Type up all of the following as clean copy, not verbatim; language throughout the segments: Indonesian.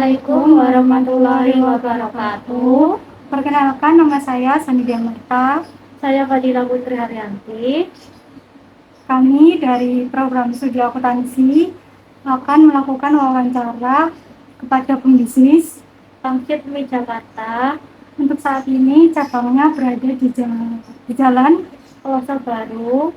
Assalamualaikum warahmatullahi wabarakatuh. Perkenalkan, nama saya Sanidia Marta. Saya Fadila Putri Haryanti. Kami dari program studi akuntansi akan melakukan wawancara kepada pembisnis Bangkit Mi Jakarta. Untuk saat ini cabangnya berada di Jalan Pelosok Baru.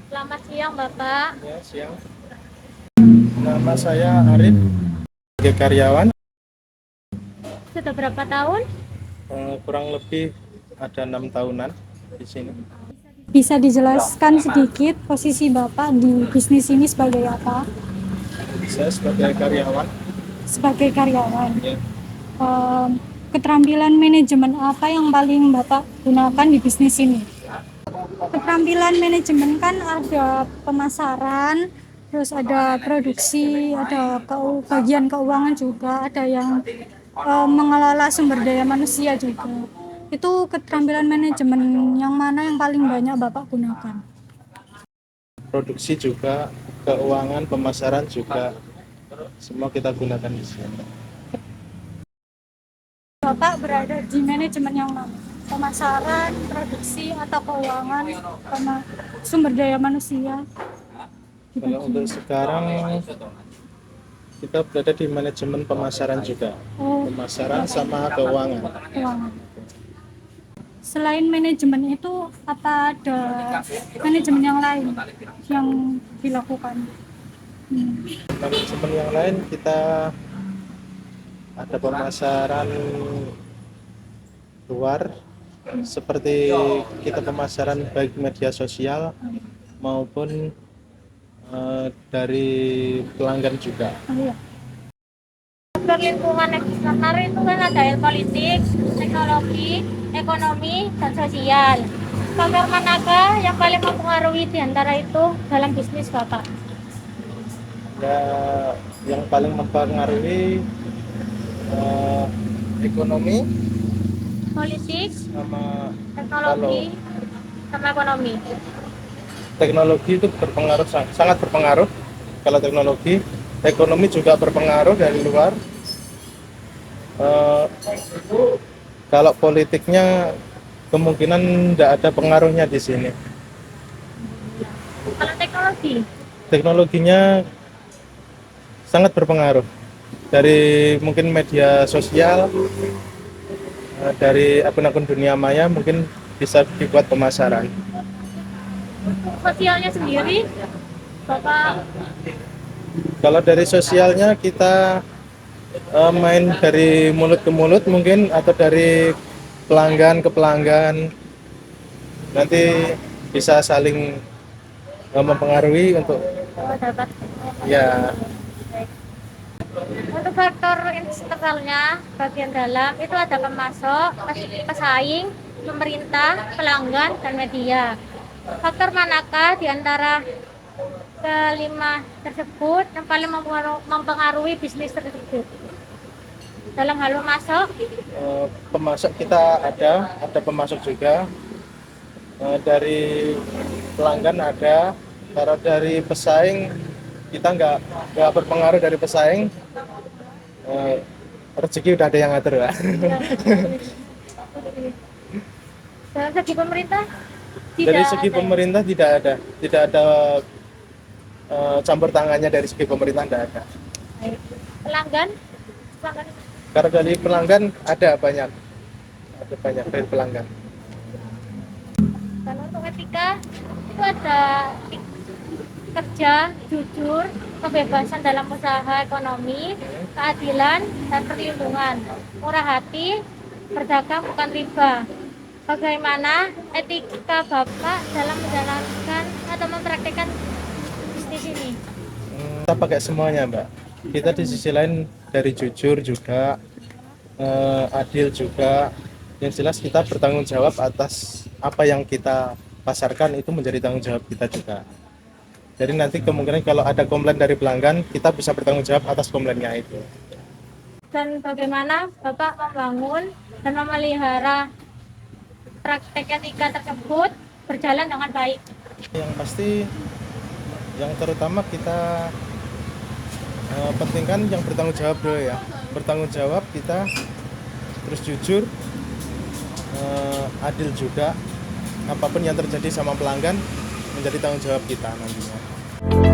Selamat siang Bapak. Ya, siang. Nama saya Arif, sebagai karyawan. Sudah berapa tahun? Kurang lebih ada 6 tahunan di sini. Bisa dijelaskan sedikit posisi Bapak di bisnis ini sebagai apa? Saya sebagai karyawan. Sebagai karyawan. Ya. Keterampilan manajemen apa yang paling Bapak gunakan di bisnis ini? Keterampilan manajemen kan ada pemasaran, terus ada produksi, ada bagian keuangan juga, ada yang mengelola sumber daya manusia juga. Itu keterampilan manajemen yang mana yang paling banyak Bapak gunakan? Produksi juga, keuangan, pemasaran juga, semua kita gunakan di sini. Bapak berada di manajemen yang mana? Pemasaran, produksi, atau keuangan, sama sumber daya manusia? Kalau untuk sekarang kita berada di manajemen pemasaran juga, pemasaran sama keuangan. Keuangan. Selain manajemen itu, apa ada manajemen yang lain yang dilakukan? Manajemen yang lain kita ada pemasaran luar, seperti kita pemasaran baik media sosial maupun dari pelanggan juga. Iya. Faktor lingkungan eksternal itu kan ada politik, teknologi, ekonomi, dan sosial. Faktor manakah yang paling mempengaruhi di antara itu dalam bisnis Bapak? Ya, yang paling mempengaruhi ekonomi Politik, sama teknologi, sama ekonomi. teknologi itu berpengaruh, sangat berpengaruh. Kalau teknologi, ekonomi juga berpengaruh dari luar. Kalau politiknya kemungkinan tidak ada pengaruhnya di sini. Kalau teknologi, Teknologinya sangat berpengaruh dari mungkin media sosial, dari akun-akun dunia maya mungkin bisa dibuat pemasaran. sosialnya sendiri, Bapak Kalau dari sosialnya kita main dari mulut ke mulut mungkin, atau dari pelanggan ke pelanggan, nanti bisa saling mempengaruhi untuk dapat. ya. Untuk faktor internalnya, bagian dalam itu ada pemasok, pesaing, pemerintah, pelanggan, dan media. Faktor manakah di antara kelima tersebut yang paling mempengaruhi bisnis tersebut? Dalam hal pemasok, Pemasok kita ada pemasok juga, dari pelanggan ada. Kalau dari pesaing kita nggak berpengaruh dari pesaing, rezeki udah ada yang ngatur lah. dalam segi pemerintah, Dari tidak segi ada. pemerintah tidak ada campur tangannya. Dari segi pemerintah tidak ada. Pelanggan, Karena dari pelanggan ada banyak dari pelanggan. dan untuk etika itu ada kerja, jujur, kebebasan dalam usaha ekonomi, keadilan, dan perlindungan, murah hati, berdagang bukan riba. Bagaimana etika Bapak dalam menjalankan atau mempraktikkan bisnis ini? Kita pakai semuanya, Mbak. Kita di sisi lain dari jujur juga, adil juga. Yang jelas kita bertanggung jawab atas apa yang kita pasarkan, itu menjadi tanggung jawab kita juga. Jadi nanti kemungkinan kalau ada komplain dari pelanggan, kita bisa bertanggung jawab atas komplainnya itu. dan bagaimana Bapak membangun dan memelihara praktek etika tersebut berjalan dengan baik. Yang pasti, yang terutama kita pentingkan yang bertanggung jawab dulu ya. Bertanggung jawab kita, terus jujur, adil juga. Apapun yang terjadi sama pelanggan menjadi tanggung jawab kita nantinya.